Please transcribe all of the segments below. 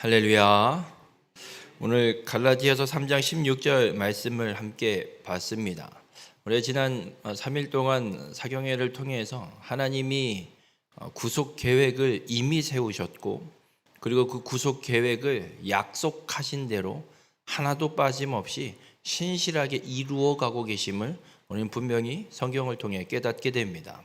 할렐루야. 오늘 갈라디아서 3장 16절 말씀을 함께 봤습니다. 우리 지난 3일 동안 사경회를 통해서 하나님이 구속 계획을 이미 세우셨고, 그리고 그 구속 계획을 약속하신 대로 하나도 빠짐없이 신실하게 이루어 가고 계심을 우리는 분명히 성경을 통해 깨닫게 됩니다.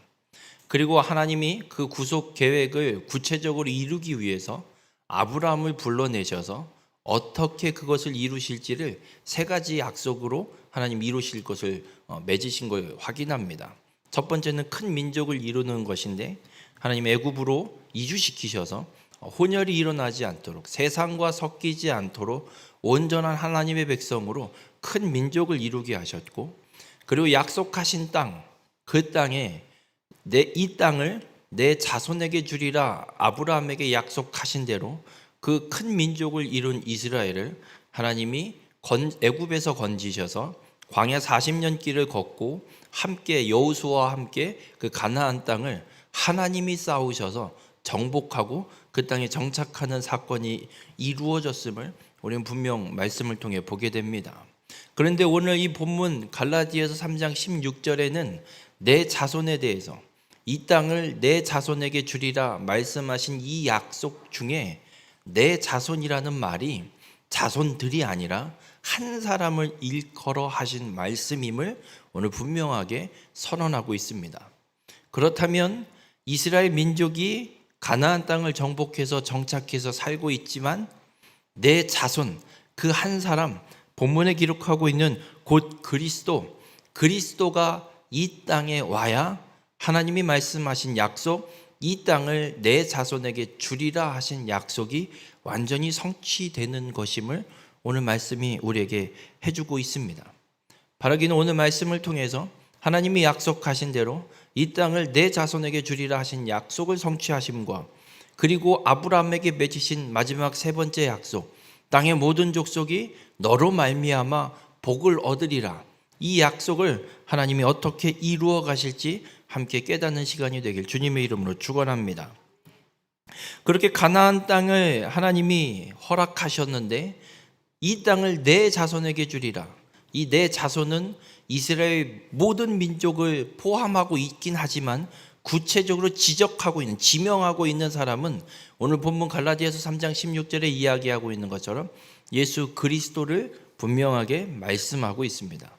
그리고 하나님이 그 구속 계획을 구체적으로 이루기 위해서 아브라함을 불러내셔서 어떻게 그것을 이루실지를 세 가지 약속으로 하나님 이루실 것을 맺으신 걸 확인합니다. 첫 번째는 큰 민족을 이루는 것인데, 하나님 애굽으로 이주시키셔서 혼혈이 일어나지 않도록, 세상과 섞이지 않도록 온전한 하나님의 백성으로 큰 민족을 이루게 하셨고, 그리고 약속하신 땅, 그 땅에 이 땅을 내 자손에게 주리라 아브라함에게 약속하신 대로 그 큰 민족을 이룬 이스라엘을 하나님이 애굽에서 건지셔서 광야 40년 길을 걷고 함께 여호수아와 함께 그 가나안 땅을 하나님이 싸우셔서 정복하고 그 땅에 정착하는 사건이 이루어졌음을 우리는 분명 말씀을 통해 보게 됩니다. 그런데 오늘 이 본문 갈라디아서 3장 16절에는 내 자손에 대해서 이 땅을 내 자손에게 주리라 말씀하신 이 약속 중에 내 자손이라는 말이 자손들이 아니라 한 사람을 일컬어 하신 말씀임을 오늘 분명하게 선언하고 있습니다. 그렇다면 이스라엘 민족이 가나안 땅을 정복해서 정착해서 살고 있지만 내 자손, 그 한 사람, 본문에 기록하고 있는 곧 그리스도가 이 땅에 와야 하나님이 말씀하신 약속, 이 땅을 내 자손에게 주리라 하신 약속이 완전히 성취되는 것임을 오늘 말씀이 우리에게 해주고 있습니다. 바라기는 오늘 말씀을 통해서 하나님이 약속하신 대로 이 땅을 내 자손에게 주리라 하신 약속을 성취하심과, 그리고 아브라함에게 맺으신 마지막 세 번째 약속, 땅의 모든 족속이 너로 말미암아 복을 얻으리라, 이 약속을 하나님이 어떻게 이루어 가실지 함께 깨닫는 시간이 되길 주님의 이름으로 축원합니다. 그렇게 가나안 땅을 하나님이 허락하셨는데 이 땅을 내 자손에게 주리라. 이 내 자손은 이스라엘 모든 민족을 포함하고 있긴 하지만 구체적으로 지명하고 있는 사람은 오늘 본문 갈라디아서 3장 16절에 이야기하고 있는 것처럼 예수 그리스도를 분명하게 말씀하고 있습니다.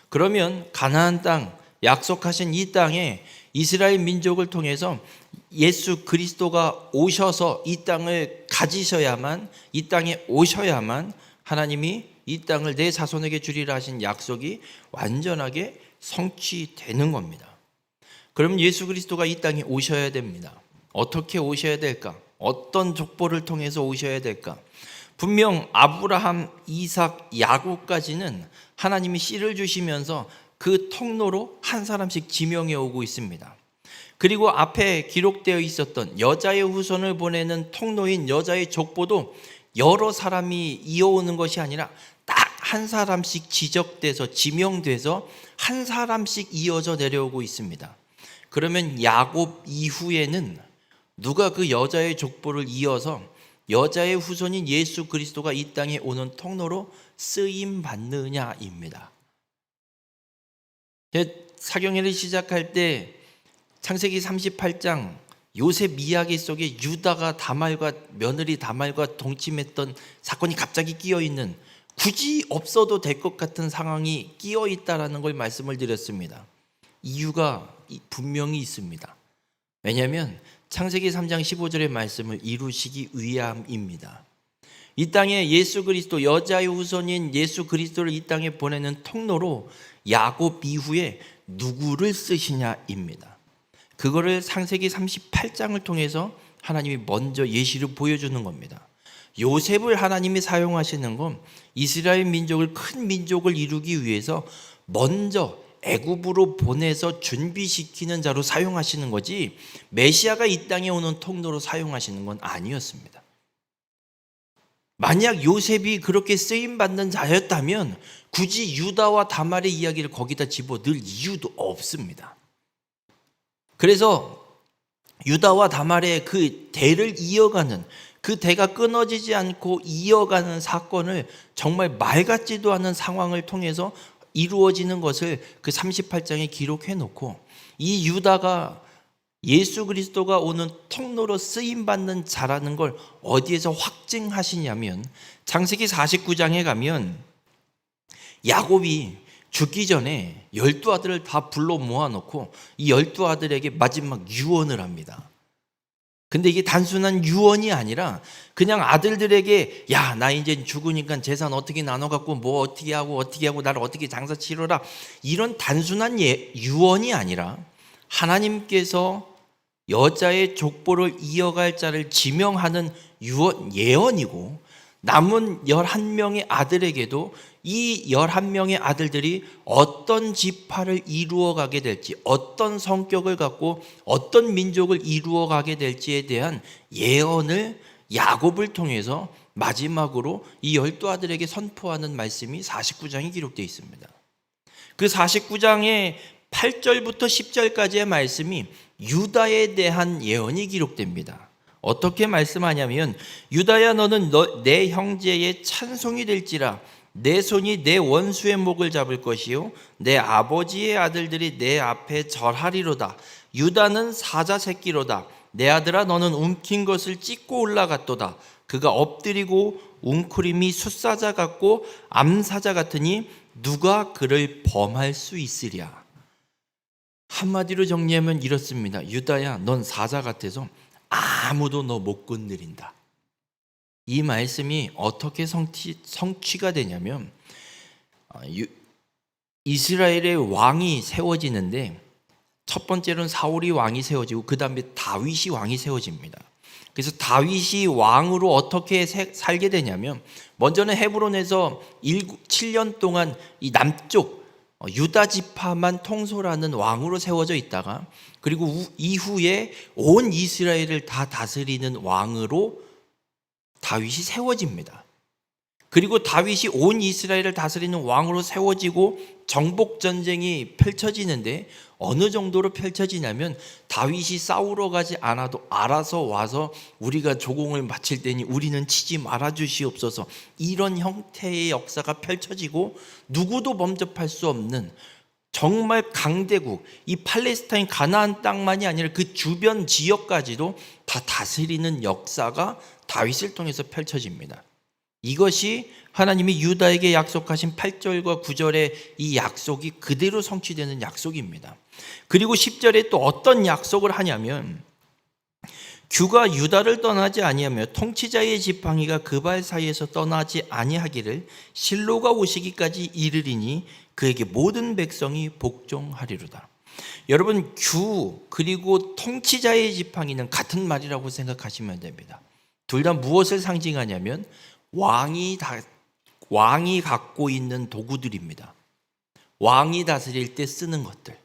그러면 가나안 땅, 약속하신 이 땅에 이스라엘 민족을 통해서 예수 그리스도가 오셔서 이 땅을 가지셔야만, 이 땅에 오셔야만 하나님이 이 땅을 내 자손에게 주리라 하신 약속이 완전하게 성취되는 겁니다. 그럼 예수 그리스도가 이 땅에 오셔야 됩니다. 어떻게 오셔야 될까? 어떤 족보를 통해서 오셔야 될까? 분명 아브라함, 이삭, 야곱까지는 하나님이 씨를 주시면서 그 통로로 한 사람씩 지명해 오고 있습니다. 그리고 앞에 기록되어 있었던 여자의 후손을 보내는 통로인 여자의 족보도 여러 사람이 이어오는 것이 아니라 딱 한 사람씩 지적돼서 지명돼서 한 사람씩 이어져 내려오고 있습니다. 그러면 야곱 이후에는 누가 그 여자의 족보를 이어서 여자의 후손인 예수 그리스도가 이 땅에 오는 통로로 쓰임 받느냐입니다. 사경회를 시작할 때 창세기 38장 요셉 이야기 속에 유다가 며느리 다말과 동침했던 사건이 갑자기 끼어 있는, 굳이 없어도 될 것 같은 상황이 끼어 있다라는 걸 말씀을 드렸습니다. 이유가 분명히 있습니다. 왜냐하면 창세기 3장 15절의 말씀을 이루시기 위함입니다. 이 땅에 예수 그리스도, 여자의 후손인 예수 그리스도를 이 땅에 보내는 통로로 야곱 이후에 누구를 쓰시냐입니다. 그거를 창세기 38장을 통해서 하나님이 먼저 예시를 보여주는 겁니다. 요셉을 하나님이 사용하시는 건 이스라엘 민족을, 큰 민족을 이루기 위해서 먼저 애굽으로 보내서 준비시키는 자로 사용하시는 거지, 메시아가 이 땅에 오는 통로로 사용하시는 건 아니었습니다. 만약 요셉이 그렇게 쓰임받는 자였다면 굳이 유다와 다말의 이야기를 거기다 집어넣을 이유도 없습니다. 그래서 유다와 다말의 그 대를 이어가는 그 대가 끊어지지 않고 이어가는 사건을 정말 말 같지도 않은 상황을 통해서 이루어지는 것을 그 38장에 기록해 놓고, 이 유다가 예수 그리스도가 오는 통로로 쓰임받는 자라는 걸 어디에서 확증하시냐면, 창세기 49장에 가면 야곱이 죽기 전에 12아들을 다 불러 모아놓고 이 12아들에게 마지막 유언을 합니다. 근데 이게 단순한 유언이 아니라 그냥 아들들에게, 야, 나 이제 죽으니까 재산 어떻게 나눠 갖고 뭐 어떻게 하고 나를 어떻게 장사 치러라, 이런 단순한 유언이 아니라 하나님께서 여자의 족보를 이어갈 자를 지명하는 예언이고, 남은 11명의 아들에게도 이 11명의 아들들이 어떤 지파를 이루어가게 될지, 어떤 성격을 갖고 어떤 민족을 이루어가게 될지에 대한 예언을 야곱을 통해서 마지막으로 이 12아들에게 선포하는 말씀이 49장에 기록되어 있습니다. 그 49장의 8절부터 10절까지의 말씀이 유다에 대한 예언이 기록됩니다. 어떻게 말씀하냐면, 유다야, 너는 내 형제의 찬송이 될지라. 내 손이 내 원수의 목을 잡을 것이요 내 아버지의 아들들이 내 앞에 절하리로다. 유다는 사자 새끼로다. 내 아들아, 너는 움킨 것을 찢고 올라갔도다. 그가 엎드리고 웅크림이 숫사자 같고 암사자 같으니 누가 그를 범할 수 있으랴. 한마디로 정리하면 이렇습니다. 유다야, 넌 사자 같아서 아무도 너 못 건드린다. 이 말씀이 어떻게 성취가 되냐면, 이스라엘의 왕이 세워지는데 첫 번째로는 사울이 왕이 세워지고 그 다음에 다윗이 왕이 세워집니다. 그래서 다윗이 왕으로 어떻게 살게 되냐면, 먼저는 헤브론에서 7년 동안 이 남쪽 유다 지파만 통솔하는 왕으로 세워져 있다가, 그리고 이후에 온 이스라엘을 다 다스리는 왕으로 다윗이 세워집니다. 그리고 다윗이 온 이스라엘을 다스리는 왕으로 세워지고 정복 전쟁이 펼쳐지는데, 어느 정도로 펼쳐지냐면 다윗이 싸우러 가지 않아도 알아서 와서 우리가 조공을 마칠 때니 우리는 치지 말아 주시옵소서, 이런 형태의 역사가 펼쳐지고, 누구도 범접할 수 없는 정말 강대국, 이 팔레스타인 가나안 땅만이 아니라 그 주변 지역까지도 다 다스리는 역사가 다윗을 통해서 펼쳐집니다. 이것이 하나님이 유다에게 약속하신 8절과 9절의 이 약속이 그대로 성취되는 약속입니다. 그리고 10절에 또 어떤 약속을 하냐면, 규가 유다를 떠나지 아니하며 통치자의 지팡이가 그 발 사이에서 떠나지 아니하기를 실로가 오시기까지 이르리니 그에게 모든 백성이 복종하리로다. 여러분, 규 그리고 통치자의 지팡이는 같은 말이라고 생각하시면 됩니다. 둘 다 무엇을 상징하냐면 왕이 갖고 있는 도구들입니다. 왕이 다스릴 때 쓰는 것들.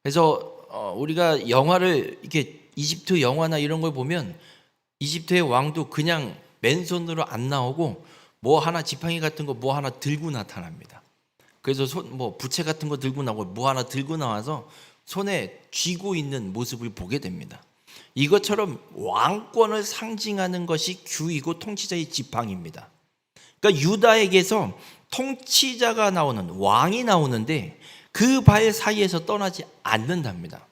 그래서 우리가 영화를 이렇게 이집트 영화나 이런 걸 보면 이집트의 왕도 그냥 맨손으로 안 나오고 뭐 하나 지팡이 같은 거 뭐 하나 들고 나타납니다. 그래서 부채 같은 거 들고 나오고 뭐 하나 들고 나와서 손에 쥐고 있는 모습을 보게 됩니다. 이것처럼 왕권을 상징하는 것이 규이고 통치자의 지팡이입니다. 그러니까 유다에게서 통치자가 나오는, 왕이 나오는데 그 발 사이에서 떠나지 않는답니다.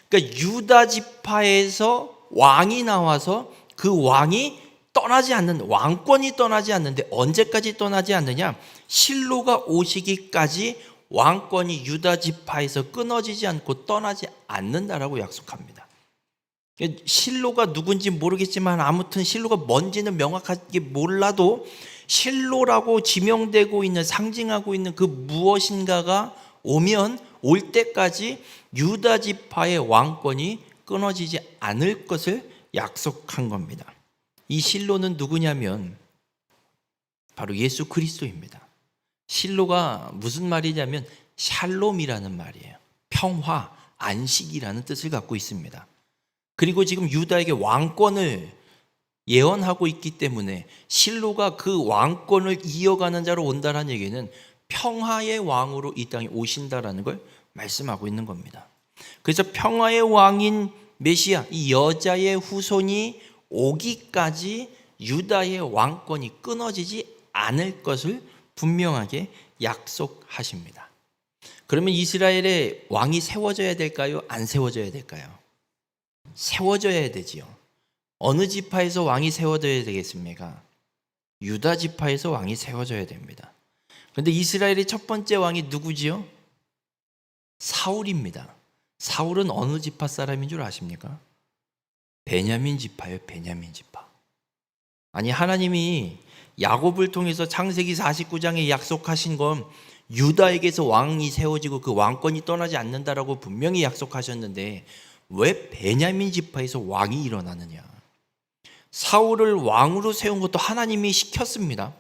그러니까 유다 지파에서 왕이 나와서 그 왕이 떠나지 않는, 왕권이 떠나지 않는데 언제까지 떠나지 않느냐? 실로가 오시기까지 왕권이 유다 지파에서 끊어지지 않고 떠나지 않는다라고 약속합니다. 실로가 누군지 모르겠지만 아무튼 실로가 뭔지는 명확하게 몰라도 실로라고 지명되고 있는, 상징하고 있는 그 무엇인가가 오면 올 때까지 유다 지파의 왕권이 끊어지지 않을 것을 약속한 겁니다. 이 실로는 누구냐면 바로 예수 그리스도입니다. 실로가 무슨 말이냐면 샬롬이라는 말이에요. 평화, 안식이라는 뜻을 갖고 있습니다. 그리고 지금 유다에게 왕권을 예언하고 있기 때문에 실로가 그 왕권을 이어가는 자로 온다는 얘기는 평화의 왕으로 이 땅에 오신다라는 걸 말씀하고 있는 겁니다. 그래서 평화의 왕인 메시아, 이 여자의 후손이 오기까지 유다의 왕권이 끊어지지 않을 것을 분명하게 약속하십니다. 그러면 이스라엘의 왕이 세워져야 될까요? 안 세워져야 될까요? 세워져야 되지요. 어느 지파에서 왕이 세워져야 되겠습니까? 유다 지파에서 왕이 세워져야 됩니다. 그런데 이스라엘의 첫 번째 왕이 누구지요? 사울입니다. 사울은 어느 지파 사람인 줄 아십니까? 베냐민 지파예요. 베냐민 지파. 아니, 하나님이 야곱을 통해서 창세기 49장에 약속하신 건 유다에게서 왕이 세워지고 그 왕권이 떠나지 않는다라고 분명히 약속하셨는데 왜 베냐민 지파에서 왕이 일어나느냐? 사울을 왕으로 세운 것도 하나님이 시켰습니다.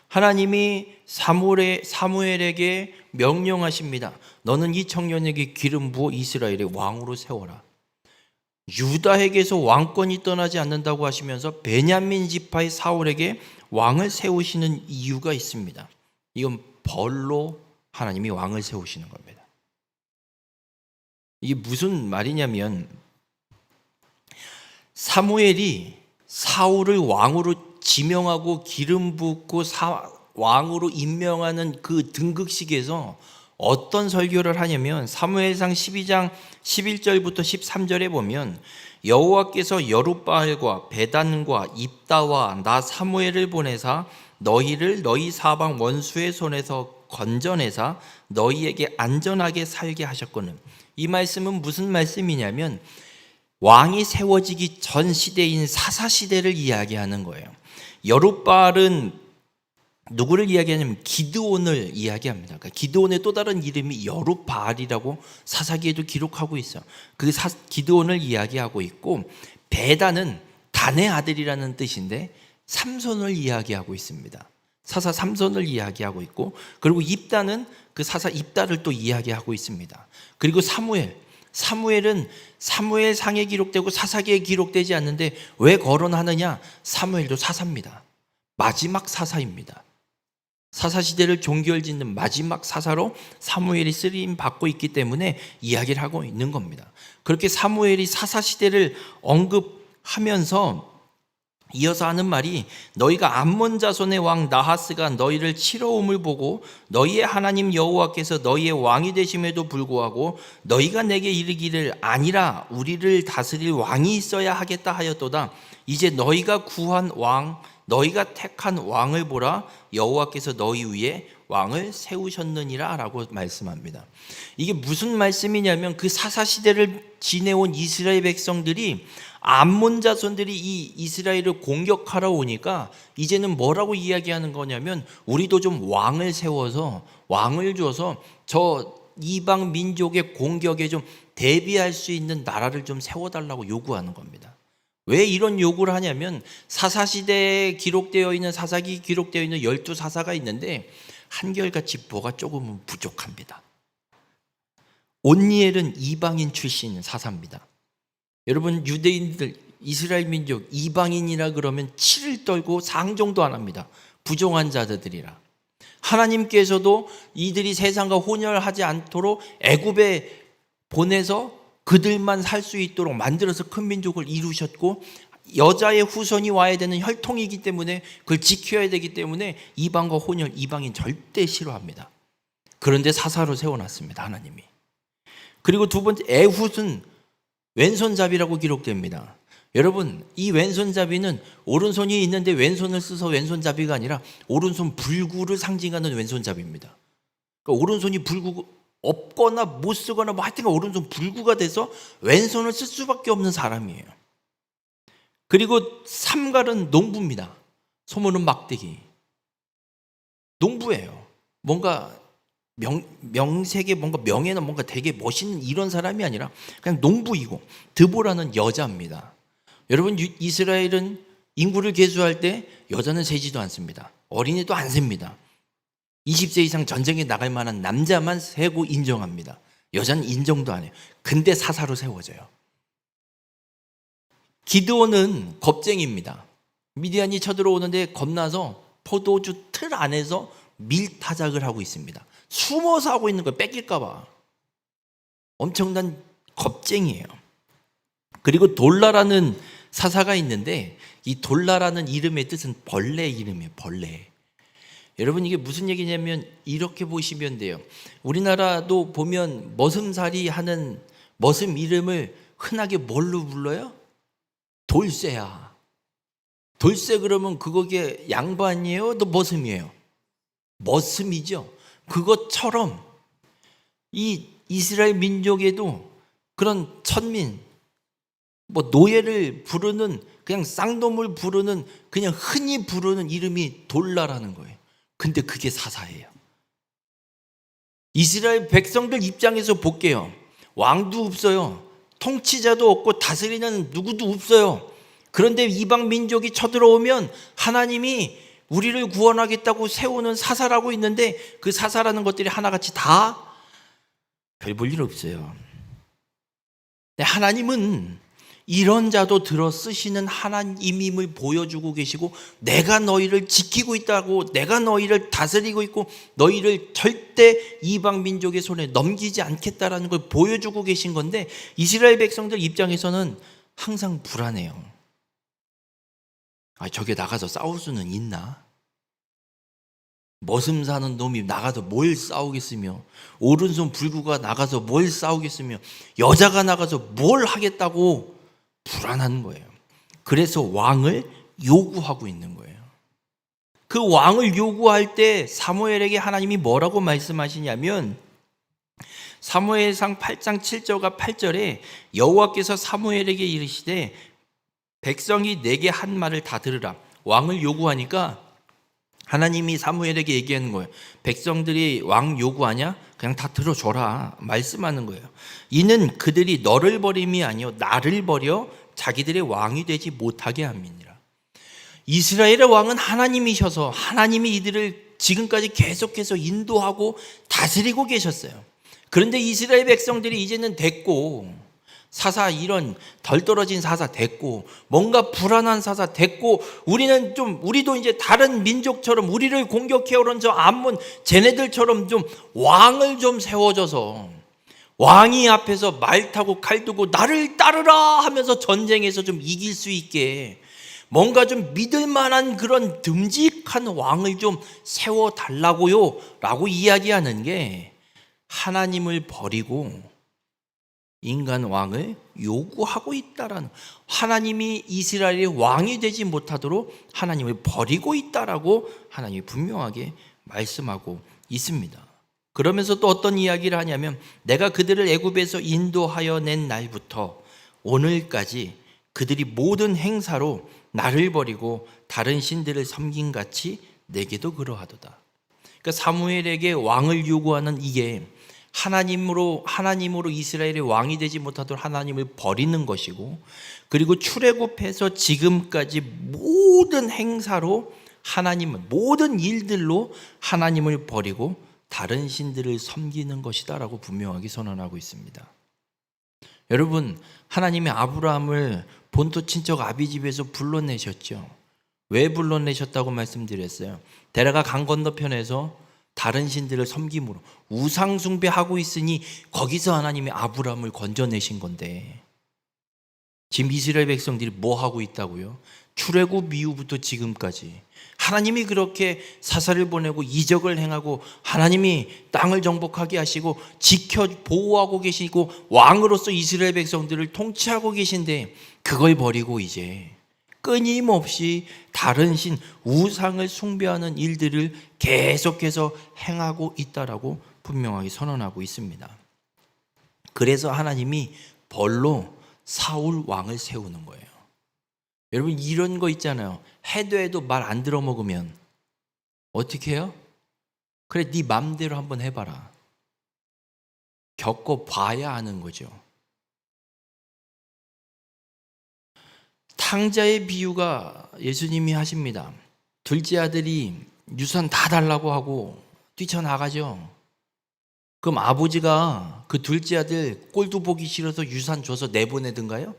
하나님이 사무엘에게 명령하십니다. 너는 이 청년에게 기름 부어 이스라엘의 왕으로 세워라. 유다에게서 왕권이 떠나지 않는다고 하시면서 베냐민 지파의 사울에게 왕을 세우시는 이유가 있습니다. 이건 벌로 하나님이 왕을 세우시는 겁니다. 이게 무슨 말이냐면 사무엘이 사울을 왕으로 지명하고 기름 붓고 왕으로 임명하는 그 등극식에서 어떤 설교를 하냐면 사무엘상 12장 11절부터 13절에 보면 여호와께서 여룻바알과 베단과 입다와 나 사무엘을 보내사 너희를 너희 사방 원수의 손에서 건져내사 너희에게 안전하게 살게 하셨거늘. 이 말씀은 무슨 말씀이냐면 왕이 세워지기 전 시대인 사사시대를 이야기하는 거예요. 여룻바알은 누구를 이야기하냐면 기드온을 이야기합니다. 그러니까 기드온의 또 다른 이름이 여룻바알이라고 사사기에도 기록하고 있어요. 그 기드온을 이야기하고 있고 베단은 단의 아들이라는 뜻인데 삼손을 이야기하고 있습니다. 사사 삼손을 이야기하고 있고 그리고 입다는 그 사사 입다를 또 이야기하고 있습니다. 그리고 사무엘은 사무엘상에 기록되고 사사기에 기록되지 않는데 왜 거론하느냐? 사무엘도 사사입니다. 마지막 사사입니다. 사사시대를 종결짓는 마지막 사사로 사무엘이 쓰임 받고 있기 때문에 이야기를 하고 있는 겁니다. 그렇게 사무엘이 사사시대를 언급하면서 이어서 하는 말이 너희가 암몬 자손의 왕 나하스가 너희를 치러옴을 보고 너희의 하나님 여호와께서 너희의 왕이 되심에도 불구하고 너희가 내게 이르기를 아니라 우리를 다스릴 왕이 있어야 하겠다 하였도다. 이제 너희가 구한 왕 너희가 택한 왕을 보라 여호와께서 너희 위에 왕을 세우셨느니라 라고 말씀합니다. 이게 무슨 말씀이냐면 그 사사시대를 지내온 이스라엘 백성들이 암몬 자손들이 이 이스라엘을 공격하러 오니까 이제는 뭐라고 이야기하는 거냐면 우리도 좀 왕을 세워서 왕을 줘서 저 이방 민족의 공격에 좀 대비할 수 있는 나라를 좀 세워달라고 요구하는 겁니다. 왜 이런 요구를 하냐면 사사시대에 기록되어 있는 사사기 기록되어 있는 12사사가 있는데 한결같이 뭐가 조금은 부족합니다. 온니엘은 이방인 출신 사사입니다. 여러분 유대인들 이스라엘 민족 이방인이라 그러면 치를 떨고 상종도 안 합니다. 부정한 자들이라. 하나님께서도 이들이 세상과 혼혈하지 않도록 애굽에 보내서 그들만 살 수 있도록 만들어서 큰 민족을 이루셨고 여자의 후손이 와야 되는 혈통이기 때문에 그걸 지켜야 되기 때문에 이방과 혼혈 이방인 절대 싫어합니다. 그런데 사사로 세워놨습니다. 하나님이. 그리고 두 번째 에훗은 왼손잡이라고 기록됩니다. 여러분 이 왼손잡이는 오른손이 있는데 왼손을 써서 왼손잡이가 아니라 오른손 불구를 상징하는 왼손잡이입니다. 그러니까 오른손이 불구 없거나 못 쓰거나 뭐 하여튼 오른손 불구가 돼서 왼손을 쓸 수밖에 없는 사람이에요. 그리고 삼갈은 농부입니다. 소문은 막대기. 농부예요. 뭔가 명색에 뭔가 명예는 뭔가 되게 멋있는 이런 사람이 아니라 그냥 농부이고 드보라는 여자입니다. 여러분 이스라엘은 인구를 계수할 때 여자는 세지도 않습니다. 어린이도 안 셉니다. 20세 이상 전쟁에 나갈 만한 남자만 세고 인정합니다. 여자는 인정도 안 해요. 근데 사사로 세워져요. 기드온은 겁쟁이입니다. 미디안이 쳐들어오는데 겁나서 포도주 틀 안에서 밀타작을 하고 있습니다. 숨어서 하고 있는 거예요. 뺏길까 봐. 엄청난 겁쟁이에요. 그리고 돌라라는 사사가 있는데 이 돌라라는 이름의 뜻은 벌레 이름이에요. 벌레. 여러분 이게 무슨 얘기냐면 이렇게 보시면 돼요. 우리나라도 보면 머슴살이 하는 머슴 이름을 흔하게 뭘로 불러요? 돌쇠야. 돌쇠 그러면 그거게 양반이에요? 또 머슴이에요? 머슴이죠. 그것처럼 이 이스라엘 민족에도 그런 천민, 뭐 노예를 부르는 그냥 쌍놈을 부르는 그냥 흔히 부르는 이름이 돌라라는 거예요. 근데 그게 사사예요. 이스라엘 백성들 입장에서 볼게요. 왕도 없어요. 통치자도 없고 다스리는 누구도 없어요. 그런데 이방 민족이 쳐들어오면 하나님이 우리를 구원하겠다고 세우는 사사라고 있는데 그 사사라는 것들이 하나같이 다 별 볼 일 없어요. 하나님은 이런 자도 들어 쓰시는 하나님임을 보여주고 계시고 내가 너희를 지키고 있다고, 내가 너희를 다스리고 있고 너희를 절대 이방 민족의 손에 넘기지 않겠다라는 걸 보여주고 계신 건데 이스라엘 백성들 입장에서는 항상 불안해요. 저게 나가서 싸울 수는 있나? 머슴 사는 놈이 나가서 뭘 싸우겠으며, 오른손 불구가 나가서 뭘 싸우겠으며, 여자가 나가서 뭘 하겠다고 불안한 거예요. 그래서 왕을 요구하고 있는 거예요. 그 왕을 요구할 때 사무엘에게 하나님이 뭐라고 말씀하시냐면 사무엘상 8장 7절과 8절에 여호와께서 사무엘에게 이르시되 백성이 내게 한 말을 다 들으라. 왕을 요구하니까 하나님이 사무엘에게 얘기하는 거예요. 백성들이 왕 요구하냐? 그냥 다 들어줘라 말씀하는 거예요. 이는 그들이 너를 버림이 아니요 나를 버려 자기들의 왕이 되지 못하게 함이니라. 이스라엘의 왕은 하나님이셔서 하나님이 이들을 지금까지 계속해서 인도하고 다스리고 계셨어요. 그런데 이스라엘 백성들이 이제는 됐고, 사사 이런 덜 떨어진 사사 됐고, 뭔가 불안한 사사 됐고, 우리도 이제 다른 민족처럼 우리를 공격해 오는 저 암몬 쟤네들처럼 좀 왕을 좀 세워줘서 왕이 앞에서 말 타고 칼 두고 나를 따르라 하면서 전쟁에서 좀 이길 수 있게 뭔가 좀 믿을 만한 그런 듬직한 왕을 좀 세워달라고요 라고 이야기하는 게 하나님을 버리고 인간 왕을 요구하고 있다라는, 하나님이 이스라엘의 왕이 되지 못하도록 하나님을 버리고 있다라고 하나님이 분명하게 말씀하고 있습니다. 그러면서 또 어떤 이야기를 하냐면 내가 그들을 애굽에서 인도하여 낸 날부터 오늘까지 그들이 모든 행사로 나를 버리고 다른 신들을 섬긴 같이 내게도 그러하도다. 그러니까 사무엘에게 왕을 요구하는 이게 하나님으로 이스라엘의 왕이 되지 못하도록 하나님을 버리는 것이고, 그리고 출애굽해서 지금까지 모든 행사로 모든 일들로 하나님을 버리고 다른 신들을 섬기는 것이다라고 분명하게 선언하고 있습니다. 여러분, 하나님이 아브라함을 본토 친척 아비집에서 불러내셨죠. 왜 불러내셨다고 말씀드렸어요? 데라가 강 건너편에서 다른 신들을 섬김으로 우상 숭배하고 있으니 거기서 하나님이 아브라함을 건져내신 건데, 지금 이스라엘 백성들이 뭐 하고 있다고요? 출애굽 이후부터 지금까지 하나님이 그렇게 사사를 보내고 이적을 행하고 하나님이 땅을 정복하게 하시고 지켜 보호하고 계시고 왕으로서 이스라엘 백성들을 통치하고 계신데 그걸 버리고 이제 끊임없이 다른 신, 우상을 숭배하는 일들을 계속해서 행하고 있다라고 분명하게 선언하고 있습니다. 그래서 하나님이 벌로 사울 왕을 세우는 거예요. 여러분, 이런 거 있잖아요. 해도 말 안 들어먹으면 어떻게 해요? 그래, 네 맘대로 한번 해봐라. 겪어봐야 하는 거죠. 탕자의 비유가 예수님이 하십니다. 둘째 아들이 유산 다 달라고 하고 뛰쳐나가죠. 그럼 아버지가 그 둘째 아들 꼴도 보기 싫어서 유산 줘서 내보내든가요?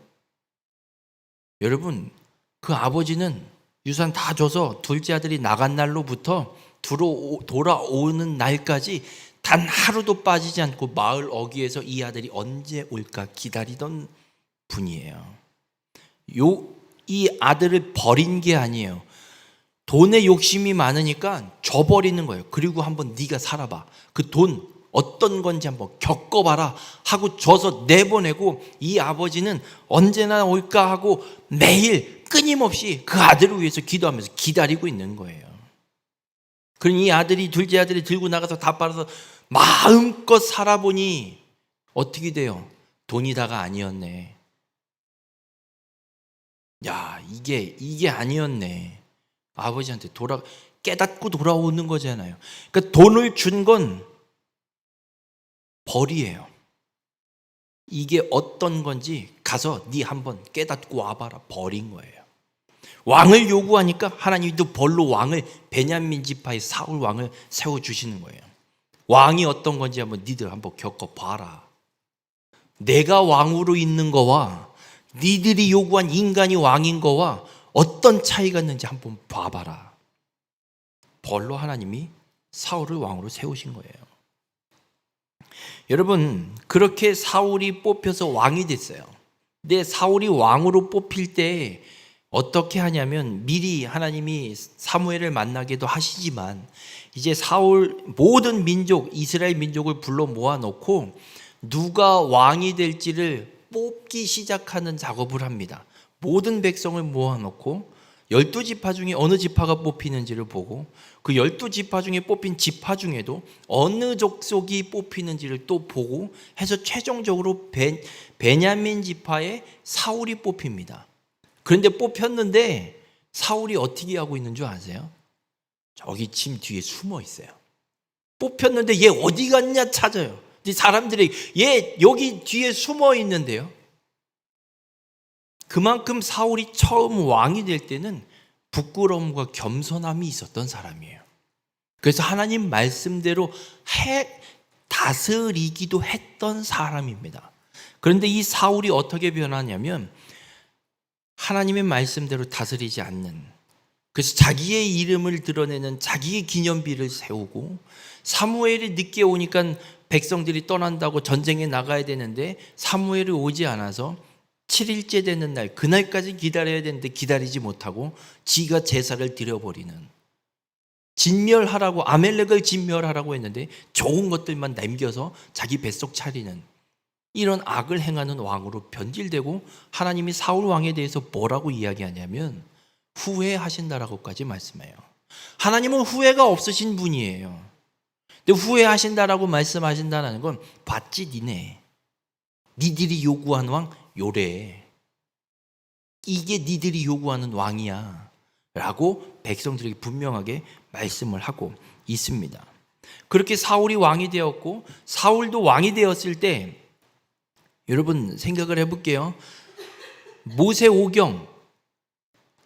여러분, 그 아버지는 유산 다 줘서 둘째 아들이 나간 날로부터 돌아오는 날까지 단 하루도 빠지지 않고 마을 어귀에서 이 아들이 언제 올까 기다리던 분이에요. 이 아들을 버린 게 아니에요. 돈에 욕심이 많으니까 줘버리는 거예요. 그리고 한번 네가 살아봐. 그 돈 어떤 건지 한번 겪어봐라 하고 줘서 내보내고, 이 아버지는 언제나 올까 하고 매일 끊임없이 그 아들을 위해서 기도하면서 기다리고 있는 거예요. 그러니 이 아들이, 둘째 아들이 들고 나가서 다 빨아서 마음껏 살아보니 어떻게 돼요? 돈이 다가 아니었네. 야, 이게 아니었네. 아버지한테 깨닫고 돌아오는 거잖아요. 그러니까 돈을 준 건 벌이에요. 이게 어떤 건지 가서 네 한번 깨닫고 와봐라. 벌인 거예요. 왕을 요구하니까 하나님도 벌로 왕을, 베냐민 지파의 사울 왕을 세워주시는 거예요. 왕이 어떤 건지 한번 니들 한번 겪어봐라. 내가 왕으로 있는 거와 니들이 요구한 인간이 왕인 거와 어떤 차이가 있는지 한번 봐봐라. 벌로 하나님이 사울을 왕으로 세우신 거예요. 여러분, 그렇게 사울이 뽑혀서 왕이 됐어요. 근데 사울이 왕으로 뽑힐 때 어떻게 하냐면, 미리 하나님이 사무엘을 만나기도 하시지만 이제 사울 모든 민족, 이스라엘 민족을 불러 모아놓고 누가 왕이 될지를 뽑기 시작하는 작업을 합니다. 모든 백성을 모아놓고 12지파 중에 어느 지파가 뽑히는지를 보고, 그 12지파 중에 뽑힌 지파 중에도 어느 족속이 뽑히는지를 또 보고 해서 최종적으로 베냐민 지파의 사울이 뽑힙니다. 그런데 뽑혔는데 사울이 어떻게 하고 있는 줄 아세요? 저기 침 뒤에 숨어 있어요. 뽑혔는데 얘 어디 갔냐 찾아요. 사람들이 얘 여기 뒤에 숨어 있는데요. 그만큼 사울이 처음 왕이 될 때는 부끄러움과 겸손함이 있었던 사람이에요. 그래서 하나님 말씀대로 다스리기도 했던 사람입니다. 그런데 이 사울이 어떻게 변하냐면 하나님의 말씀대로 다스리지 않는, 그래서 자기의 이름을 드러내는 자기의 기념비를 세우고, 사무엘이 늦게 오니까 백성들이 떠난다고 전쟁에 나가야 되는데 사무엘이 오지 않아서 7일째 되는 날, 그날까지 기다려야 되는데 기다리지 못하고 지가 제사를 드려버리는, 진멸하라고, 아멜렉을 진멸하라고 했는데 좋은 것들만 남겨서 자기 뱃속 차리는, 이런 악을 행하는 왕으로 변질되고, 하나님이 사울 왕에 대해서 뭐라고 이야기하냐면 후회하신다라고까지 말씀해요. 하나님은 후회가 없으신 분이에요. 근데 후회하신다라고 말씀하신다는 건 봤지 니들이 요구한 왕 요래, 이게 니들이 요구하는 왕이야 라고 백성들에게 분명하게 말씀을 하고 있습니다. 그렇게 사울이 왕이 되었고, 사울도 왕이 되었을 때 여러분 생각을 해볼게요. 모세오경,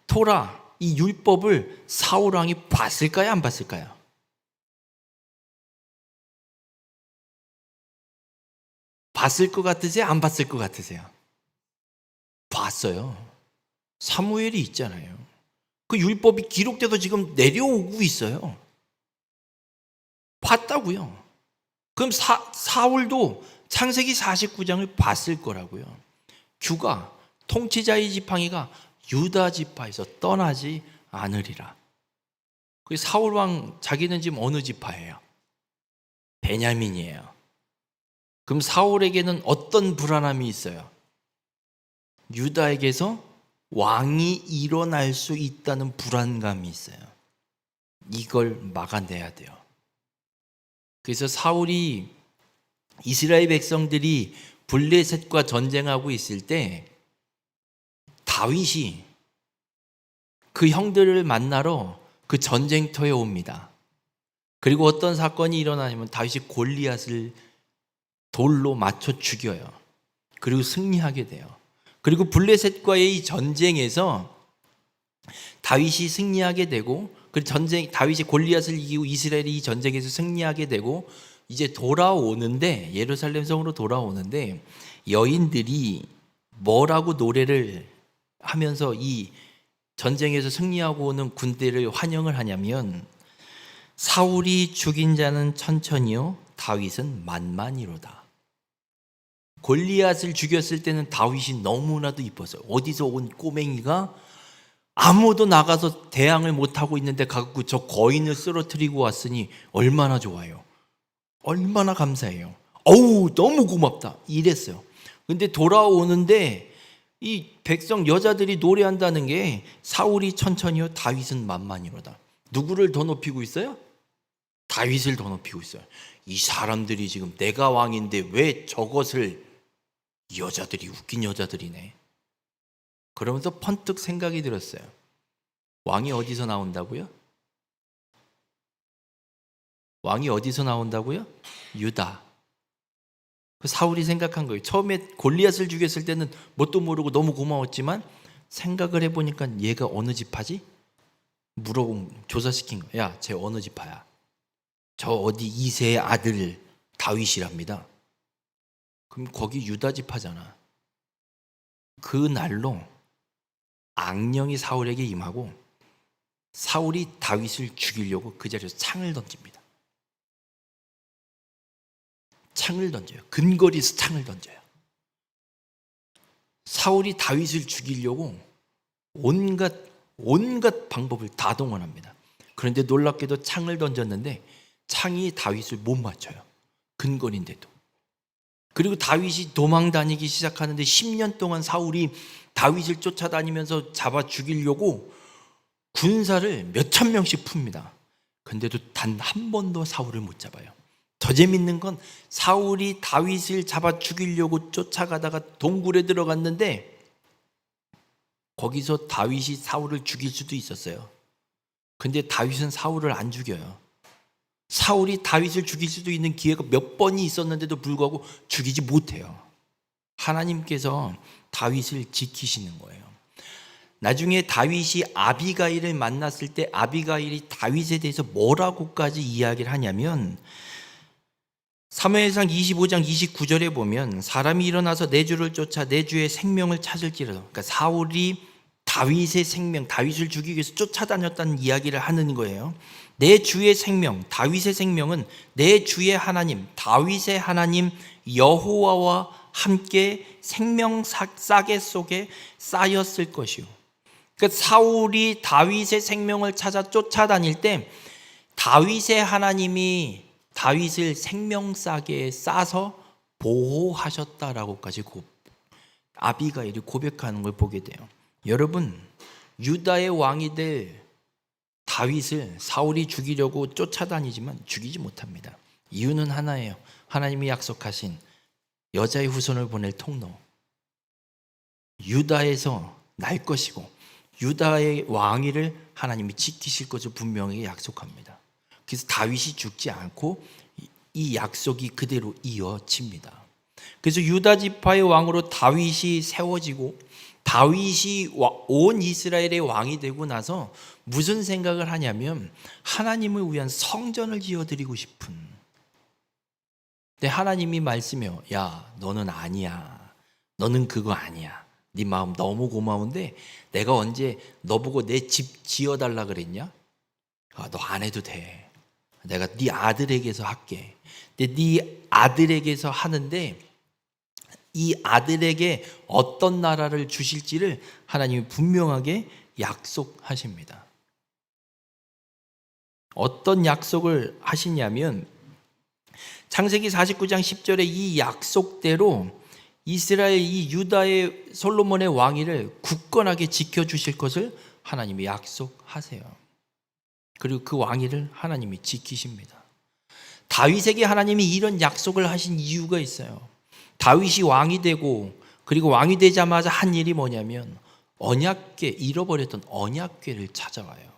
토라, 이 율법을 사울 왕이 봤을까요, 안 봤을까요? 봤을 것 같으세요, 안 봤을 것 같으세요? 봤어요. 사무엘이 있잖아요. 그 율법이 기록돼서 지금 내려오고 있어요. 봤다고요. 그럼 사울도 창세기 49장을 봤을 거라고요. 규가, 통치자의 지팡이가 유다 지파에서 떠나지 않으리라. 그 사울 왕 자기는 지금 어느 지파예요? 베냐민이에요. 그럼 사울에게는 어떤 불안함이 있어요? 유다에게서 왕이 일어날 수 있다는 불안감이 있어요. 이걸 막아내야 돼요. 그래서 사울이, 이스라엘 백성들이 블레셋과 전쟁하고 있을 때 다윗이 그 형들을 만나러 그 전쟁터에 옵니다. 그리고 어떤 사건이 일어나냐면 다윗이 골리앗을 돌로 맞춰 죽여요. 그리고 승리하게 돼요. 그리고 블레셋과의 이 전쟁에서 다윗이 승리하게 되고, 그 다윗이 골리앗을 이기고 이스라엘이 이 전쟁에서 승리하게 되고 이제 돌아오는데, 예루살렘 성으로 돌아오는데 여인들이 뭐라고 노래를 하면서 이 전쟁에서 승리하고 오는 군대를 환영을 하냐면, 사울이 죽인 자는 천천히요 다윗은 만만이로다. 골리앗을 죽였을 때는 다윗이 너무나도 이뻤어요. 어디서 온 꼬맹이가 아무도 나가서 대항을 못하고 있는데 가고 저 거인을 쓰러뜨리고 왔으니 얼마나 좋아요. 얼마나 감사해요. 어우, 너무 고맙다 이랬어요. 근데 돌아오는데 이 백성 여자들이 노래한다는 게 사울이 천천히요 다윗은 만만이로다. 누구를 더 높이고 있어요? 다윗을 더 높이고 있어요. 이 사람들이 지금 내가 왕인데 왜 저것을, 여자들이 웃긴 여자들이네. 그러면서 번뜩 생각이 들었어요. 왕이 어디서 나온다고요? 왕이 어디서 나온다고요? 유다. 사울이 생각한 거예요. 처음에 골리앗을 죽였을 때는 뭣도 모르고 너무 고마웠지만 생각을 해보니까 얘가 어느 지파지? 조사시킨 거야. 야, 쟤 어느 지파야? 저 어디 이새의 아들 다윗이랍니다. 그럼 거기 유다 지파잖아. 그 날로 악령이 사울에게 임하고 사울이 다윗을 죽이려고 그 자리에서 창을 던집니다. 창을 던져요. 근거리에서 창을 던져요. 사울이 다윗을 죽이려고 온갖 방법을 다 동원합니다. 그런데 놀랍게도 창을 던졌는데 창이 다윗을 못 맞춰요. 근거리인데도. 그리고 다윗이 도망 다니기 시작하는데 10년 동안 사울이 다윗을 쫓아다니면서 잡아 죽이려고 군사를 몇천 명씩 풉니다. 근데도 단 한 번도 사울을 못 잡아요. 더 재밌는 건 사울이 다윗을 잡아 죽이려고 쫓아가다가 동굴에 들어갔는데 거기서 다윗이 사울을 죽일 수도 있었어요. 근데 다윗은 사울을 안 죽여요. 사울이 다윗을 죽일 수도 있는 기회가 몇 번이 있었는데도 불구하고 죽이지 못해요. 하나님께서 다윗을 지키시는 거예요. 나중에 다윗이 아비가일을 만났을 때 아비가일이 다윗에 대해서 뭐라고까지 이야기를 하냐면 사무엘상 25장 29절에 보면 사람이 일어나서 내 주를 쫓아 내 주의 생명을 찾을지라도, 그러니까 사울이 다윗의 생명, 다윗을 죽이기 위해서 쫓아다녔다는 이야기를 하는 거예요. 내 주의 생명, 다윗의 생명은 내 주의 하나님, 다윗의 하나님 여호와와 함께 생명 싸개 속에 쌓였을 것이요. 그러니까 사울이 다윗의 생명을 찾아 쫓아다닐 때 다윗의 하나님이 다윗을 생명 싸개에 싸서 보호하셨다라고까지 아비가일이 고백하는 걸 보게 돼요. 여러분, 유다의 왕이 될 다윗을 사울이 죽이려고 쫓아다니지만 죽이지 못합니다. 이유는 하나예요. 하나님이 약속하신 여자의 후손을 보낼 통로, 유다에서 날 것이고 유다의 왕위를 하나님이 지키실 것을 분명히 약속합니다. 그래서 다윗이 죽지 않고 이 약속이 그대로 이어집니다. 그래서 유다 지파의 왕으로 다윗이 세워지고 다윗이 온 이스라엘의 왕이 되고 나서 무슨 생각을 하냐면 하나님을 위한 성전을 지어드리고 싶은. 근데 하나님이 말씀해요. 야, 너는 아니야. 너는 그거 아니야. 네 마음 너무 고마운데 내가 언제 너보고 내 집 지어달라 그랬냐? 너 안 해도 돼. 내가 네 아들에게서 할게. 근데 네 아들에게서 하는데 이 아들에게 어떤 나라를 주실지를 하나님이 분명하게 약속하십니다. 어떤 약속을 하시냐면 창세기 49장 10절에 이 약속대로 이스라엘 이 유다의 솔로몬의 왕위를 굳건하게 지켜주실 것을 하나님이 약속하세요. 그리고 그 왕위를 하나님이 지키십니다. 다윗에게 하나님이 이런 약속을 하신 이유가 있어요. 다윗이 왕이 되고 그리고 왕이 되자마자 한 일이 뭐냐면 언약궤, 잃어버렸던 언약궤를 찾아와요.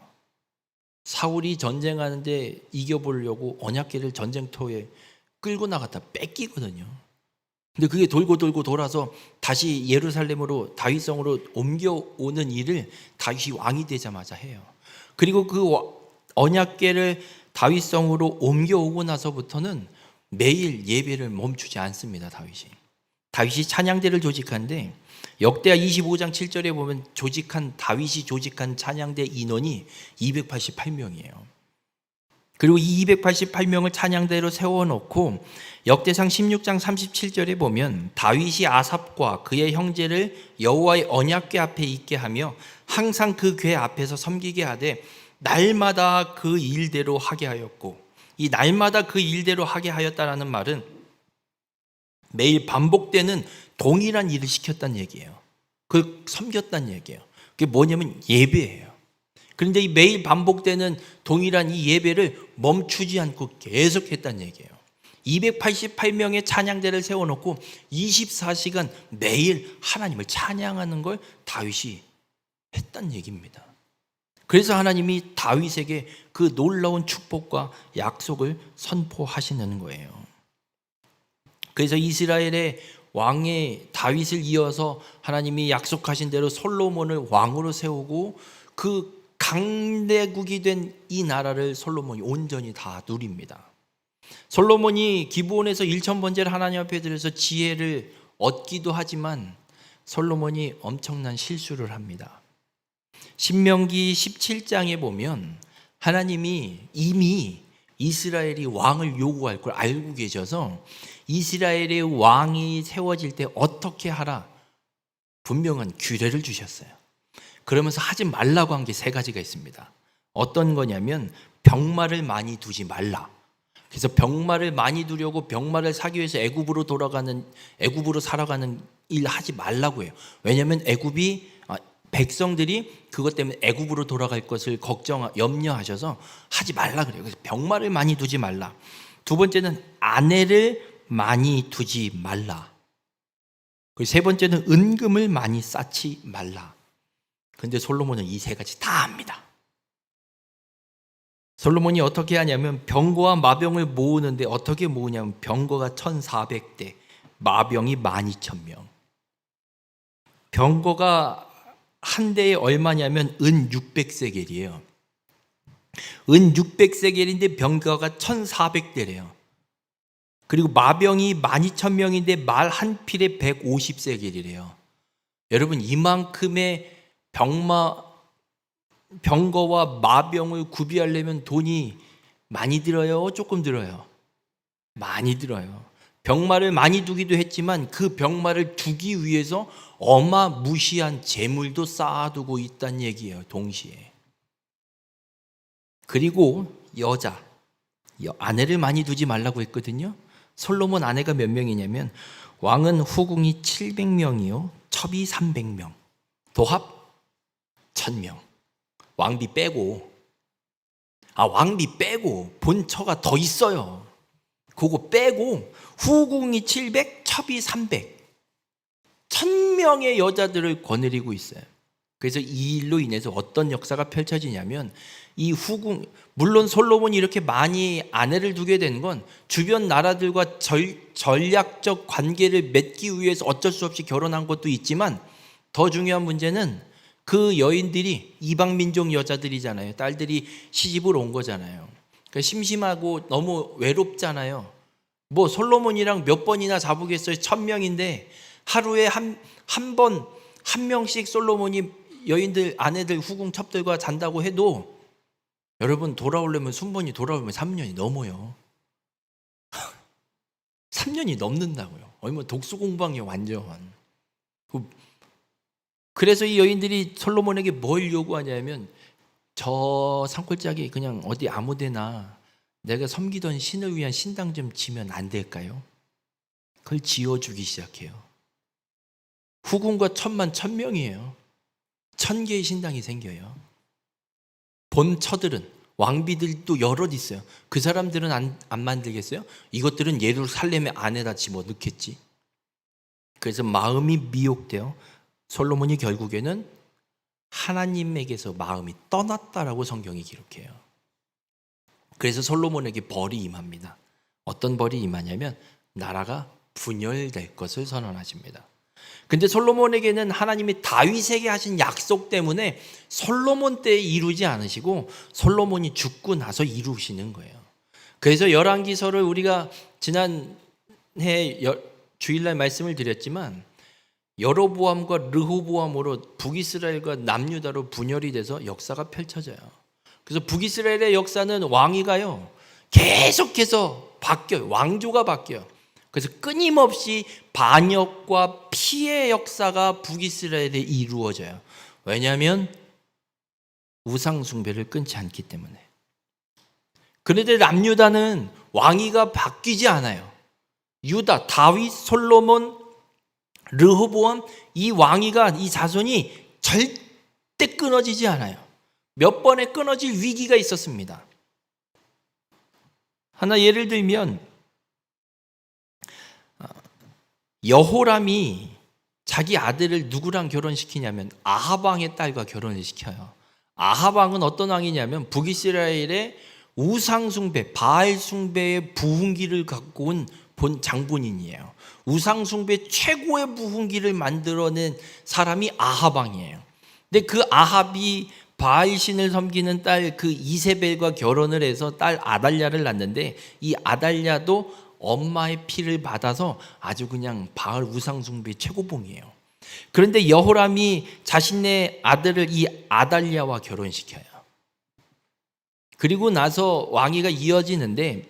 사울이 전쟁하는데 이겨보려고 언약궤를 전쟁터에 끌고 나갔다 뺏기거든요. 근데 그게 돌고 돌아서 다시 예루살렘으로 다윗성으로 옮겨오는 일을 다윗이 왕이 되자마자 해요. 그리고 그 언약궤를 다윗성으로 옮겨오고 나서부터는 매일 예배를 멈추지 않습니다. 다윗이 찬양대를 조직한데 역대하 25장 7절에 보면 다윗이 조직한 찬양대 인원이 288명이에요. 그리고 이 288명을 찬양대로 세워놓고 역대상 16장 37절에 보면 다윗이 아삽과 그의 형제를 여호와의 언약궤 앞에 있게 하며 항상 그 궤 앞에서 섬기게 하되 날마다 그 일대로 하게 하였고, 이 날마다 그 일대로 하게 하였다라는 말은 매일 반복되는 동일한 일을 시켰다는 얘기예요. 그걸 섬겼다는 얘기예요. 그게 뭐냐면 예배예요. 그런데 이 매일 반복되는 동일한 이 예배를 멈추지 않고 계속했다는 얘기예요. 288명의 찬양대를 세워놓고 24시간 매일 하나님을 찬양하는 걸 다윗이 했다는 얘기입니다. 그래서 하나님이 다윗에게 그 놀라운 축복과 약속을 선포하시는 거예요. 그래서 이스라엘의 왕의 다윗을 이어서 하나님이 약속하신 대로 솔로몬을 왕으로 세우고 그 강대국이 된 이 나라를 솔로몬이 온전히 다 누립니다. 솔로몬이 기브온에서 1000번제를 하나님 앞에 드려서 지혜를 얻기도 하지만 솔로몬이 엄청난 실수를 합니다. 신명기 17장에 보면 하나님이 이미 이스라엘이 왕을 요구할 걸 알고 계셔서 이스라엘의 왕이 세워질 때 어떻게 하라 분명한 규례를 주셨어요. 그러면서 하지 말라고 한 게 3가지가 있습니다. 어떤 거냐면 병마를 많이 두지 말라. 그래서 병마를 많이 두려고 병마를 사기 위해서 애굽으로 살아가는 일 하지 말라고 해요. 왜냐하면 백성들이 그것 때문에 애굽으로 돌아갈 것을 염려하셔서 하지 말라 그래요. 그래서 병마를 많이 두지 말라. 2번째는 아내를 많이 두지 말라. 그리고 3번째는 은금을 많이 쌓지 말라. 그런데 솔로몬은 이 3가지 다 합니다. 솔로몬이 어떻게 하냐면 병거와 마병을 모으는데 어떻게 모으냐면 병거가 1400대, 마병이 12000명. 병거가 한 대에 얼마냐면 은 600세겔이에요. 은 600세겔인데 병거가 1400대래요. 그리고 마병이 12000명인데 말 한 필에 150세겔이래요. 여러분 이만큼의 병거와 마병을 구비하려면 돈이 많이 들어요? 조금 들어요? 많이 들어요. 병마를 많이 두기도 했지만 그 병마를 두기 위해서 어마무시한 재물도 쌓아두고 있다는 얘기예요. 동시에. 그리고 아내를 많이 두지 말라고 했거든요. 솔로몬 아내가 몇 명이냐면 왕은 후궁이 700명이요 첩이 300명 도합 1000명. 왕비 빼고 본처가 더 있어요. 그거 빼고 후궁이 700, 첩이 300 1000명의 여자들을 거느리고 있어요. 그래서 이 일로 인해서 어떤 역사가 펼쳐지냐면 이 후궁, 물론 솔로몬이 이렇게 많이 아내를 두게 된 건 주변 나라들과 전략적 관계를 맺기 위해서 어쩔 수 없이 결혼한 것도 있지만 더 중요한 문제는 그 여인들이 이방민족 여자들이잖아요. 딸들이 시집을 온 거잖아요. 그러니까 심심하고 너무 외롭잖아요. 뭐 솔로몬이랑 몇 번이나 자보겠어요. 1000명인데 하루에 한 명씩 솔로몬이 여인들, 아내들, 후궁, 첩들과 잔다고 해도 여러분 순번이 돌아오려면 3년이 넘어요. 3년이 넘는다고요. 얼마나 독수공방이에요, 완전. 그래서 이 여인들이 솔로몬에게 뭘 요구하냐면 저 산골짜기 그냥 어디 아무데나 내가 섬기던 신을 위한 신당 좀 지면 안 될까요? 그걸 지어주기 시작해요. 후궁과 첩만 1000명이에요. 1000개의 신당이 생겨요. 본처들은 왕비들도 여럿 있어요. 그 사람들은 안 만들겠어요? 이것들은 예루살렘의 안에다 집어넣겠지. 그래서 마음이 미혹되어 솔로몬이 결국에는 하나님에게서 마음이 떠났다라고 성경이 기록해요. 그래서 솔로몬에게 벌이 임합니다. 어떤 벌이 임하냐면 나라가 분열될 것을 선언하십니다. 근데 솔로몬에게는 하나님이 다윗에게 하신 약속 때문에 솔로몬 때 이루지 않으시고 솔로몬이 죽고 나서 이루시는 거예요. 그래서 열왕기서를 우리가 지난해 주일날 말씀을 드렸지만 여로보암과 르호보암으로 북이스라엘과 남유다로 분열이 돼서 역사가 펼쳐져요. 그래서 북이스라엘의 역사는 왕위가요 계속해서 바뀌어요. 왕조가 바뀌어요. 그래서 끊임없이 반역과 피해 역사가 북이스라엘에 이루어져요. 왜냐하면 우상 숭배를 끊지 않기 때문에. 그런데 남유다는 왕위가 바뀌지 않아요. 유다, 다윗, 솔로몬, 르호보암 이 왕위가 이 자손이 절대 끊어지지 않아요. 몇 번의 끊어질 위기가 있었습니다. 하나 예를 들면 여호람이 자기 아들을 누구랑 결혼시키냐면 아합 왕의 딸과 결혼을 시켜요. 아합 왕은 어떤 왕이냐면 북이스라엘의 우상숭배, 바알숭배의 부흥기를 갖고 온 장본인이에요. 우상숭배 최고의 부흥기를 만들어낸 사람이 아합 왕이에요. 근데 그 아합이 바알신을 섬기는 딸 그 이세벨과 결혼을 해서 딸 아달랴를 낳는데 이 아달랴도 엄마의 피를 받아서 아주 그냥 바알 우상숭배 최고봉이에요. 그런데 여호람이 자신의 아들을 이 아달랴와 결혼시켜요. 그리고 나서 왕위가 이어지는데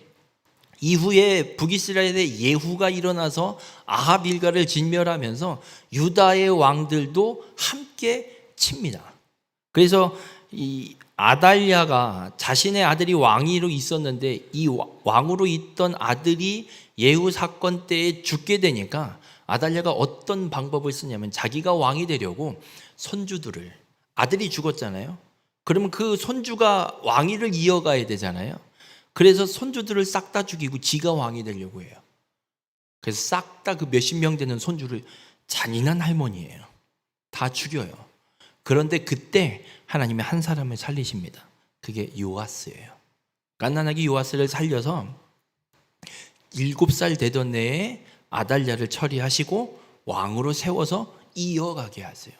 이후에 북이스라엘의 예후가 일어나서 아합 일가를 진멸하면서 유다의 왕들도 함께 칩니다. 그래서 이 아달랴가 자신의 아들이 왕위로 있었는데 이 왕으로 있던 아들이 예후 사건 때에 죽게 되니까 아달랴가 어떤 방법을 쓰냐면 자기가 왕이 되려고 손주들을, 아들이 죽었잖아요. 그러면 그 손주가 왕위를 이어가야 되잖아요. 그래서 손주들을 싹 다 죽이고 지가 왕이 되려고 해요. 그래서 싹 다 그 몇십 명 되는 손주를, 잔인한 할머니예요. 다 죽여요. 그런데 그때 하나님이 한 사람을 살리십니다. 그게 요아스예요. 갓난아기 요아스를 살려서 7살 되던 해에 아달랴를 처리하시고 왕으로 세워서 이어가게 하세요.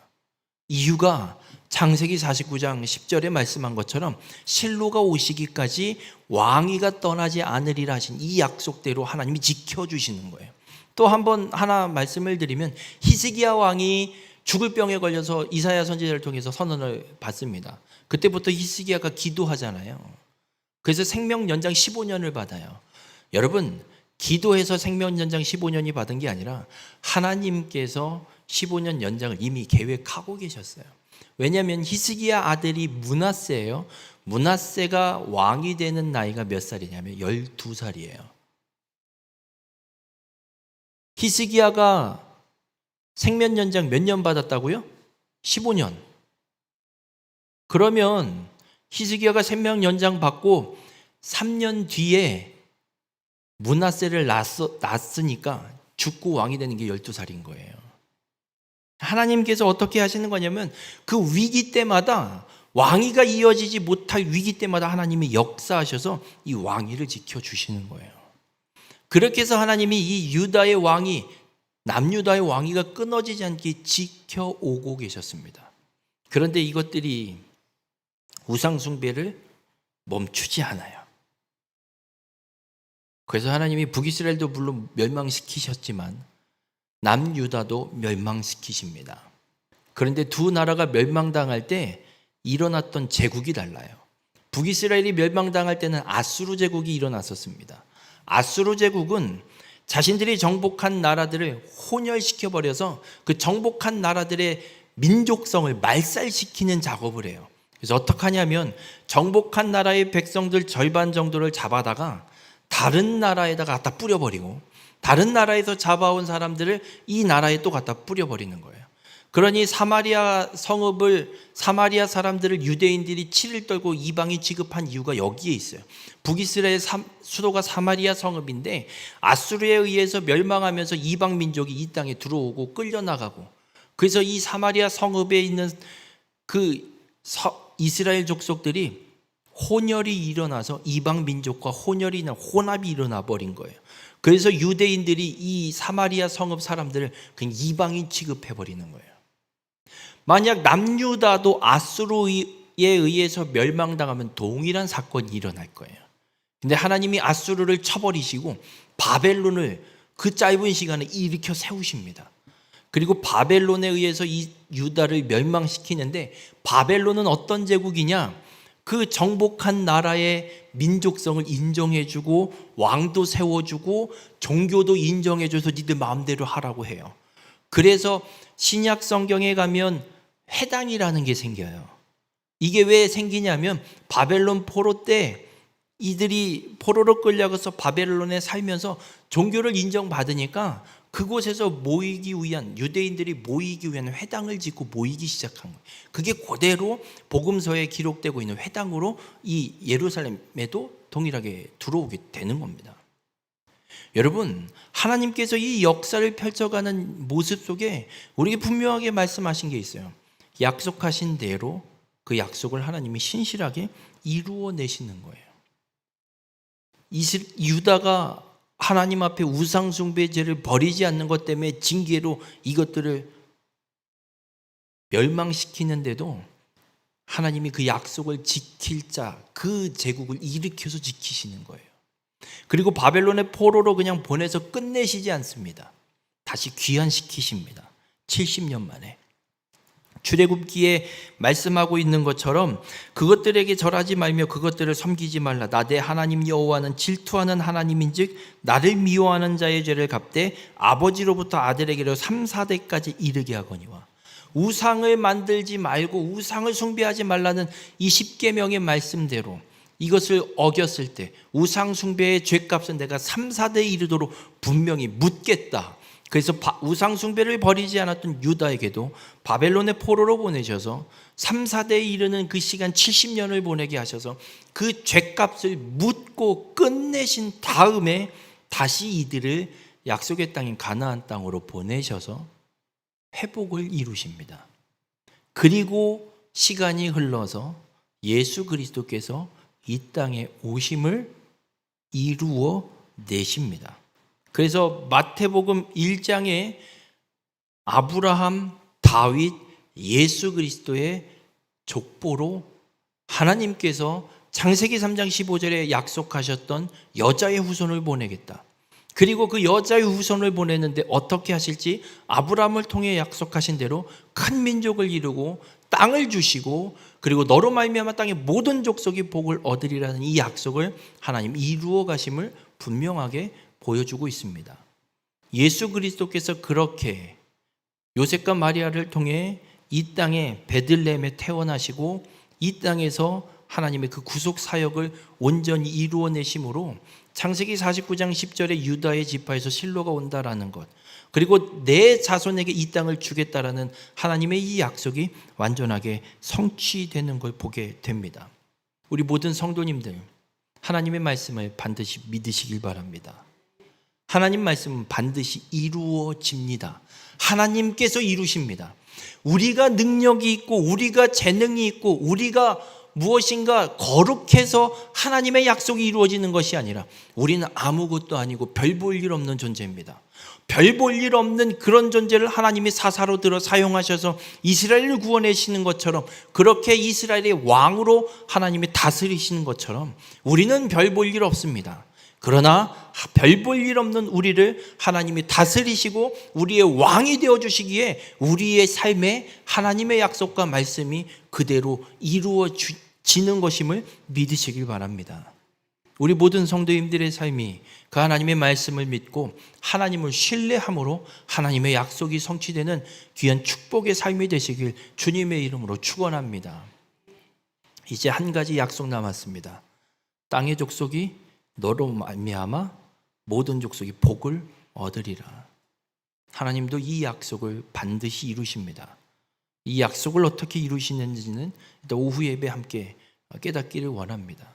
이유가 창세기 49장 10절에 말씀한 것처럼 실로가 오시기까지 왕위가 떠나지 않으리라 하신 이 약속대로 하나님이 지켜주시는 거예요. 또 한 번 하나 말씀을 드리면 히스기야 왕이 죽을 병에 걸려서 이사야 선지자를 통해서 선언을 받습니다. 그때부터 히스기야가 기도하잖아요. 그래서 생명 연장 15년을 받아요. 여러분, 기도해서 생명 연장 15년이 받은 게 아니라 하나님께서 15년 연장을 이미 계획하고 계셨어요. 왜냐하면 히스기야 아들이 므낫세예요. 므낫세가 왕이 되는 나이가 몇 살이냐면 12살이에요. 히스기야가 생명 연장 몇 년 받았다고요? 15년. 그러면 히스기야가 생명 연장 받고 3년 뒤에 므낫세를 낳았으니까 죽고 왕이 되는 게 12살인 거예요. 하나님께서 어떻게 하시는 거냐면 그 위기 때마다, 왕위가 이어지지 못할 위기 때마다 하나님이 역사하셔서 이 왕위를 지켜주시는 거예요. 그렇게 해서 하나님이 이 유다의 왕위, 남유다의 왕위가 끊어지지 않게 지켜오고 계셨습니다. 그런데 이것들이 우상숭배를 멈추지 않아요. 그래서 하나님이 북이스라엘도 물론 멸망시키셨지만 남유다도 멸망시키십니다. 그런데 두 나라가 멸망당할 때 일어났던 제국이 달라요. 북이스라엘이 멸망당할 때는 아수르 제국이 일어났었습니다. 아수르 제국은 자신들이 정복한 나라들을 혼혈시켜버려서 그 정복한 나라들의 민족성을 말살시키는 작업을 해요. 그래서 어떻게 하냐면 정복한 나라의 백성들 절반 정도를 잡아다가 다른 나라에다가 갖다 뿌려버리고 다른 나라에서 잡아온 사람들을 이 나라에 또 갖다 뿌려버리는 거예요. 그러니 사마리아 성읍을, 사마리아 사람들을 유대인들이 치를 떨고 이방이 취급한 이유가 여기에 있어요. 북이스라엘 수도가 사마리아 성읍인데 아수르에 의해서 멸망하면서 이방 민족이 이 땅에 들어오고 끌려나가고, 그래서 이 사마리아 성읍에 있는 그 이스라엘 족속들이 혼혈이 일어나서 이방 민족과 혼합이 일어나 버린 거예요. 그래서 유대인들이 이 사마리아 성읍 사람들을 그냥 이방인 취급해 버리는 거예요. 만약 남유다도 아수르에 의해서 멸망당하면 동일한 사건이 일어날 거예요. 근데 하나님이 아수르를 쳐버리시고 바벨론을 그 짧은 시간에 일으켜 세우십니다. 그리고 바벨론에 의해서 이 유다를 멸망시키는데, 바벨론은 어떤 제국이냐? 그 정복한 나라의 민족성을 인정해주고 왕도 세워주고 종교도 인정해줘서 니들 마음대로 하라고 해요. 그래서 신약 성경에 가면 회당이라는 게 생겨요. 이게 왜 생기냐면 바벨론 포로 때 이들이 포로로 끌려가서 바벨론에 살면서 종교를 인정받으니까 그곳에서 모이기 위한, 유대인들이 모이기 위한 회당을 짓고 모이기 시작한 거예요. 그게 그대로 복음서에 기록되고 있는 회당으로 이 예루살렘에도 동일하게 들어오게 되는 겁니다. 여러분, 하나님께서 이 역사를 펼쳐가는 모습 속에 우리에게 분명하게 말씀하신 게 있어요. 약속하신 대로 그 약속을 하나님이 신실하게 이루어내시는 거예요. 유다가 하나님 앞에 우상숭배죄를 버리지 않는 것 때문에 징계로 이것들을 멸망시키는데도 하나님이 그 약속을 지킬 자, 그 제국을 일으켜서 지키시는 거예요. 그리고 바벨론의 포로로 그냥 보내서 끝내시지 않습니다. 다시 귀환시키십니다. 70년 만에. 출애굽기에 말씀하고 있는 것처럼 그것들에게 절하지 말며 그것들을 섬기지 말라. 나 내 하나님 여호와는 질투하는 하나님인즉 나를 미워하는 자의 죄를 갚되 아버지로부터 아들에게로 3, 4대까지 이르게 하거니와. 우상을 만들지 말고 우상을 숭배하지 말라는 이 10계명의 말씀대로 이것을 어겼을 때 우상 숭배의 죄값은 내가 3, 4대에 이르도록 분명히 묻겠다. 그래서 우상 숭배를 버리지 않았던 유다에게도 바벨론의 포로로 보내셔서 3, 4대에 이르는 그 시간 70년을 보내게 하셔서 그 죄값을 묻고 끝내신 다음에 다시 이들을 약속의 땅인 가나안 땅으로 보내셔서 회복을 이루십니다. 그리고 시간이 흘러서 예수 그리스도께서 이 땅에 오심을 이루어 내십니다. 그래서 마태복음 1장에 아브라함, 다윗, 예수 그리스도의 족보로 하나님께서 창세기 3장 15절에 약속하셨던 여자의 후손을 보내겠다. 그리고 그 여자의 후손을 보내는데 어떻게 하실지 아브라함을 통해 약속하신 대로 큰 민족을 이루고 땅을 주시고 그리고 너로 말미암아 땅의 모든 족속이 복을 얻으리라는 이 약속을 하나님 이루어 가심을 분명하게 보여주고 있습니다. 예수 그리스도께서 그렇게 요셉과 마리아를 통해 이 땅에 베들레헴에 태어나시고 이 땅에서 하나님의 그 구속 사역을 온전히 이루어내심으로 창세기 49장 10절에 유다의 지파에서 실로가 온다라는 것, 그리고 내 자손에게 이 땅을 주겠다라는 하나님의 이 약속이 완전하게 성취되는 걸 보게 됩니다. 우리 모든 성도님들, 하나님의 말씀을 반드시 믿으시길 바랍니다. 하나님 말씀은 반드시 이루어집니다. 하나님께서 이루십니다. 우리가 능력이 있고 우리가 재능이 있고 우리가 무엇인가 거룩해서 하나님의 약속이 이루어지는 것이 아니라 우리는 아무것도 아니고 별 볼 일 없는 존재입니다. 별 볼 일 없는 그런 존재를 하나님이 사사로 들어 사용하셔서 이스라엘을 구원하시는 것처럼, 그렇게 이스라엘의 왕으로 하나님이 다스리시는 것처럼 우리는 별 볼 일 없습니다. 그러나 별 볼 일 없는 우리를 하나님이 다스리시고 우리의 왕이 되어주시기에 우리의 삶에 하나님의 약속과 말씀이 그대로 이루어지는 것임을 믿으시길 바랍니다. 우리 모든 성도님들의 삶이 그 하나님의 말씀을 믿고 하나님을 신뢰함으로 하나님의 약속이 성취되는 귀한 축복의 삶이 되시길 주님의 이름으로 축원합니다. 이제 한 가지 약속 남았습니다. 땅의 족속이 너로 말미암아 모든 족속이 복을 얻으리라. 하나님도 이 약속을 반드시 이루십니다. 이 약속을 어떻게 이루시는지는 일단 오후 예배 함께 깨닫기를 원합니다.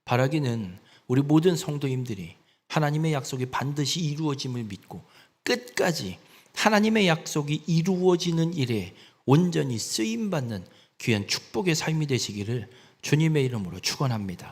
바라기는 우리 모든 성도님들이 하나님의 약속이 반드시 이루어짐을 믿고 끝까지 하나님의 약속이 이루어지는 일에 온전히 쓰임받는 귀한 축복의 삶이 되시기를 주님의 이름으로 축원합니다.